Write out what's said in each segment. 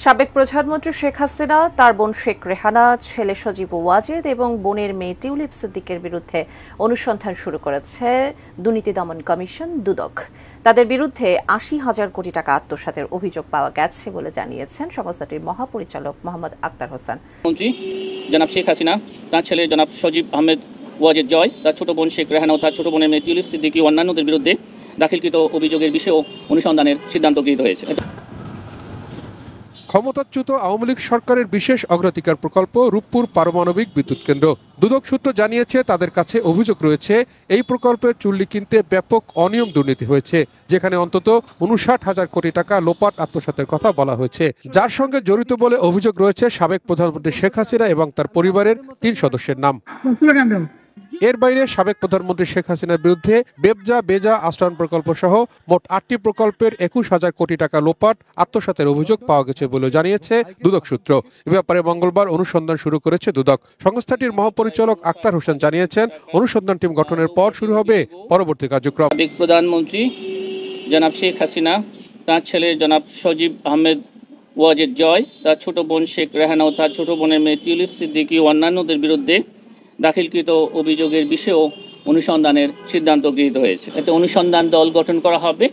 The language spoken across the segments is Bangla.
সাবেক প্রধানমন্ত্রী শেখ হাসিনা, তার বোন শেখ রেহানা, ছেলে সজীব ওয়াজেদ এবং বোনের মেয়ে টিউলিপ সিদ্দিকের বিরুদ্ধে অনুসন্ধান শুরু করেছে দুর্নীতি দমন কমিশন দুদক। তাদের বিরুদ্ধে ৮০,০০০ কোটি টাকা আত্মসাতের অভিযোগ পাওয়া গেছে বলে জানিয়েছেন সংস্থাটির মহাপরিচালক মোহাম্মদ আক্তার হোসেন। মন্ত্রী জনাব শেখ হাসিনা, তার ছেলে জনাব সজীব আহমেদ ওয়াজেদ জয়, তার ছোট বোন শেখ রেহানা ও তার ছোট বোনের মেয়ে টিউলিপ সিদ্দিকী ও অন্যান্যদের বিরুদ্ধে দাখিলকৃত অভিযোগের বিষয়েও অনুসন্ধানের সিদ্ধান্ত গৃহীত হয়েছে। ক্ষমতাচ্যুত আওয়ামী লীগ সরকারের বিশেষ অগ্রাধিকার প্রকল্প রূপপুর পারমাণবিক বিদ্যুৎ কেন্দ্র। দুদক সূত্র জানিয়েছে, তাদের কাছে অভিযোগ রয়েছে এই প্রকল্পের চুল্লি কিনতে ব্যাপক অনিয়ম দুর্নীতি হয়েছে, যেখানে অন্তত ৫৯,০০০ কোটি টাকা লোপাট আত্মসাতের কথা বলা হয়েছে, যার সঙ্গে জড়িত বলে অভিযোগ রয়েছে সাবেক প্রধানমন্ত্রী শেখ হাসিনা এবং তার পরিবারের ৩ সদস্যের নাম। এর বাইরে সাবেক প্রধানমন্ত্রী শেখ হাসিনার বিরুদ্ধে বেবজা বেজা আশ্রয়ণ প্রকল্প সহ মোট ৮টি প্রকল্পের ২১,০০০ কোটি টাকা লোপাট আত্মসাতের অভিযোগ পাওয়া গেছে বলে জানিয়েছে দুদক সূত্র। এ ব্যাপারে মঙ্গলবার অনুসন্ধান শুরু করেছে দুদক। সংস্থাটির মহাপরিচালক আক্তার হোসেন জানিয়েছেন, অনুসন্ধান টিম গঠনের পর শুরু হবে পরবর্তী কার্যক্রম। সাবেক প্রধানমন্ত্রী জনাব শেখ হাসিনা, তার ছেলে জনাব সজীব আহমেদ ওয়াজেদ জয়, তার ছোট বোন শেখ রেহানা ও তার ছোট বোনের মেয়ে টিউলিপ সিদ্দিকী ও অন্যান্যদের বিরুদ্ধে দাখিলকৃত অভিযোগের বিষয়েও অনুসন্ধানের সিদ্ধান্ত গৃহীত হয়েছে। এতে অনুসন্ধান দল গঠন করা হবে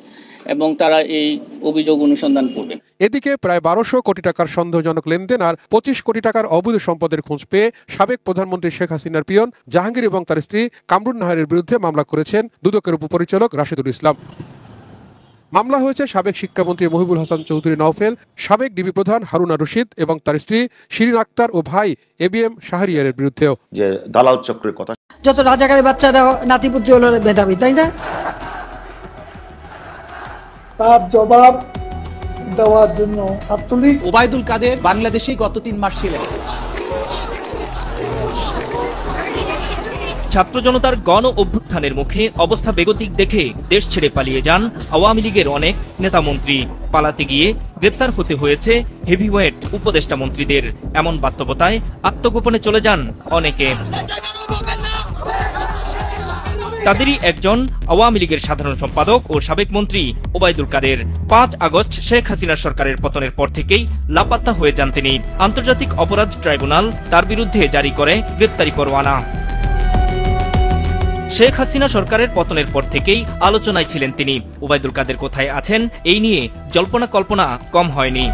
এবং তারা এই অভিযোগ অনুসন্ধান করবে। এদিকে প্রায় ১২০০ কোটি টাকার সন্দেহজনক লেনদেন আর ২৫ কোটি টাকার অবৈধ সম্পদের খোঁজ পেয়ে সাবেক প্রধানমন্ত্রী শেখ হাসিনার পিয়ন জাহাঙ্গীর এবং তার স্ত্রী কামরুন নাহারের বিরুদ্ধে মামলা করেছেন দুদকের উপপরিচালক রাশেদুল ইসলাম। মামলা হয়েছে সাবেক শিক্ষামন্ত্রী মহিবুল হাসান চৌধুরী নওফেল, সাবেক ডিবি প্রধান হারুনা রশিদ এবং তার স্ত্রী শিরিন আক্তার ও ভাই এবিএম শাহরিয়ারের বিরুদ্ধেও। যে দালাল চক্রের কথা, যত রাজাকারের বাচ্চারা নাতিপুতি হলো মেধাবী, তাই না? তার জবাব দেওয়ার জন্য ছাত্রলীগ ওবায়দুল কাদের বাংলাদেশে গত ৩ মাস ছিলেন। ছাত্র জনতার গণ অভ্যুত্থানের মুখে অবস্থা বেগতিক দেখে দেশ ছেড়ে পালিয়ে যান আওয়ামী লীগের অনেক নেতামন্ত্রী। পালাতে গিয়ে গ্রেপ্তার হতে হয়েছে হেভিওয়েট উপদেষ্টা মন্ত্রীদের। এমন বাস্তবতায় আত্মগোপনে চলে যান অনেকে। তাদেরই একজন আওয়ামী লীগের সাধারণ সম্পাদক ও সাবেক মন্ত্রী ওবায়দুল কাদের। ৫ আগস্ট শেখ হাসিনার সরকারের পতনের পর থেকেই লাপাত্তা হয়ে যান তিনি। আন্তর্জাতিক অপরাধ ট্রাইব্যুনাল তার বিরুদ্ধে জারি করে গ্রেপ্তারি পরোয়ানা। শেখ হাসিনা সরকারের পতনের পর থেকেই আলোচনায় ছিলেন তিনি। ওবায়দুল কাদের কোথায় আছেন এই নিয়ে জল্পনা কল্পনা কম হয়নি।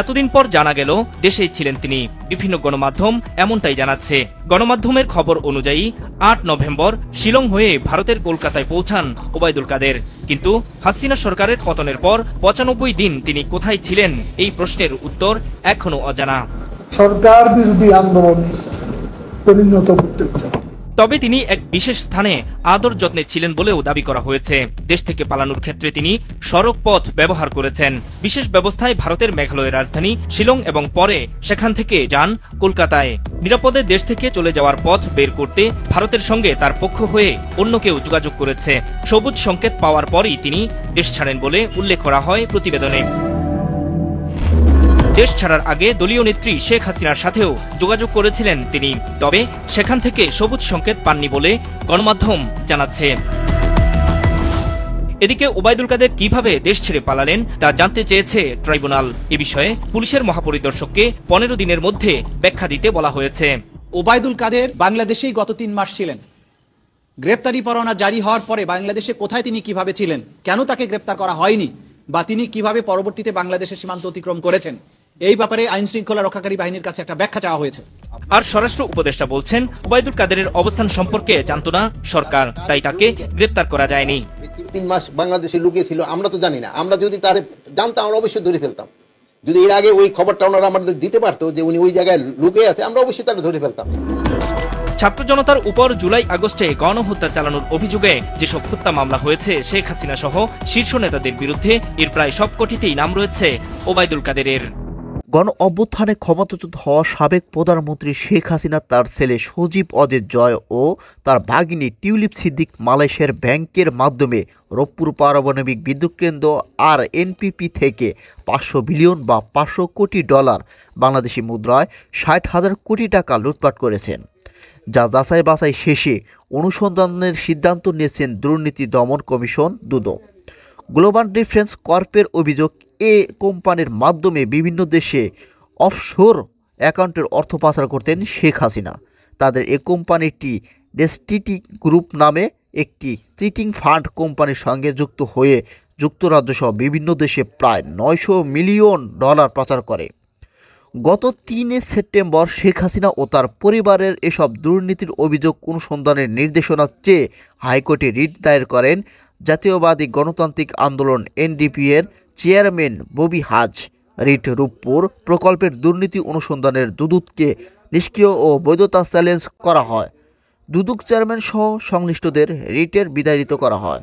এতদিন পর জানা গেল দেশেই ছিলেন তিনি। বিভিন্ন গণমাধ্যম এমনটাই জানাচ্ছে। গণমাধ্যমের খবর অনুযায়ী ৮ নভেম্বর শিলং হয়ে ভারতের কলকাতায় পৌঁছান ওবায়দুল কাদের। কিন্তু হাসিনা সরকারের পতনের পর ৯৫ দিন তিনি কোথায় ছিলেন এই প্রশ্নের উত্তর এখনো অজানা। সরকার বিরোধী আন্দোলন পরিণত করতে চায়। তবে তিনি এক বিশেষ স্থানে আদর যত্নে ছিলেন বলেও দাবি করা হয়েছে। দেশ থেকে পালানোর ক্ষেত্রে তিনি সড়ক পথ ব্যবহার করেছেন। বিশেষ ব্যবস্থায় ভারতের মেঘালয়ের রাজধানী শিলং এবং পরে সেখান থেকে যান কলকাতায়। নিরাপদে দেশ থেকে চলে যাওয়ার পথ বের করতে ভারতের সঙ্গে তার পক্ষ হয়ে অন্য কেউ যোগাযোগ করেছে। সবুজ সংকেত পাওয়ার পরই তিনি দেশ ছাড়েন বলে উল্লেখ করা হয় প্রতিবেদনে। দেশ ছাড়ার আগে দলীয় নেত্রী শেখ হাসিনার সাথেও যোগাযোগ করেছিলেন তিনি, তবে সেখান থেকে সবুজ সংকেত পাননি বলে গণমাধ্যম জানাচ্ছে। এদিকে ওবায়দুল কাদের কিভাবে দেশ ছেড়ে পালালেন তা জানতে চেয়েছে ট্রাইব্যুনাল। এ বিষয়ে পুলিশের মহাপরিদর্শককে ১৫ দিনের মধ্যে ব্যাখ্যা দিতে বলা হয়েছে। ওবায়দুল কাদের বাংলাদেশেই গত ৩ মাস ছিলেন। গ্রেপ্তারি পরোয়ানা জারি হওয়ার পরে বাংলাদেশে কোথায় তিনি কিভাবে ছিলেন, কেন তাকে গ্রেপ্তার করা হয়নি, বা তিনি কিভাবে পরবর্তীতে বাংলাদেশের সীমান্ত অতিক্রম করেছেন, এই ব্যাপারে আইন শৃঙ্খলা রক্ষাকারী বাহিনীর কাছে একটা ব্যাখ্যা চাওয়া হয়েছে। আর স্বরাষ্ট্র উপদেষ্টা বলছেন, ওবায়দুল কাদেরের অবস্থান সম্পর্কে জানত না সরকার, তাই তাকে গ্রেপ্তার করা যায়নি। ৩ মাস বাংলাদেশে লুকিয়ে ছিল, আমরা তো জানি না। আমরা যদি তার জানতাম আমরা অবশ্যই ধরে ফেলতাম। যদি এর আগে ওই খবরটা ওনারা আমাদের দিতে পারতো যে উনি ওই জায়গায় লুকিয়ে আছে, আমরা অবশ্যই তারা ধরে ফেলতাম। ছাত্র জনতার উপর জুলাই আগস্টে গণহত্যা চালানোর অভিযোগে যেসব হত্যা মামলা হয়েছে শেখ হাসিনা সহ শীর্ষ নেতাদের বিরুদ্ধে, এর প্রায় সবকটিতেই নাম রয়েছে ওবায়দুল কাদেরের। গণ অভ্যুত্থানে ক্ষমতাচ্যুত হওয়া সাবেক প্রধানমন্ত্রী শেখ হাসিনা, তার ছেলে সজীব ওয়াজেদ জয় ও তার ভাগিনী টিউলিপ সিদ্দিক মালয়েশিয়ার ব্যাংকের মাধ্যমে রূপপুর পারমাণবিক বিদ্যুৎ কেন্দ্র আর এনপিপি থেকে ৫০০ বিলিয়ন বা ৫০০ কোটি ডলার বাংলাদেশি মুদ্রায় ৬০,০০০ কোটি টাকা লুটপাট করেছেন, যা যাচাই বাছাই শেষে অনুসন্ধানের সিদ্ধান্ত নিয়েছেন দুর্নীতি দমন কমিশন দুদক। গ্লোবাল ডিফেন্স কর্পের অভিযোগ, এ কোম্পানির মাধ্যমে বিভিন্ন দেশে অফশোর অ্যাকাউন্টের অর্থ পাচার করতেন শেখ হাসিনা। তাদের এ কোম্পানিটি ডেস্টিটি গ্রুপ নামে একটি চিটিং ফান্ড কোম্পানির সঙ্গে যুক্ত হয়ে যুক্তরাজ্য সহ বিভিন্ন দেশে প্রায় 900 মিলিয়ন ডলার পাচার করে। গত 3 সেপ্টেম্বর শেখ হাসিনা ও তার পরিবারের এসব দুর্নীতির অভিযোগ অনুসন্ধানের নির্দেশনা চেয়ে হাইকোর্টে রিট দায়ের করেন জাতীয়বাদী গণতান্ত্রিক আন্দোলন এনডিপি এর চেয়ারম্যান ববি হাজ। রিট রূপপুর প্রকল্পের দুর্নীতি অনুসন্ধানের দুদককে নিষ্ক্রিয় ও বৈধতা চ্যালেঞ্জ করা হয়। দুদক চেয়ারম্যান সহ সংশ্লিষ্টদের রিটের বিতাড়িত করা হয়।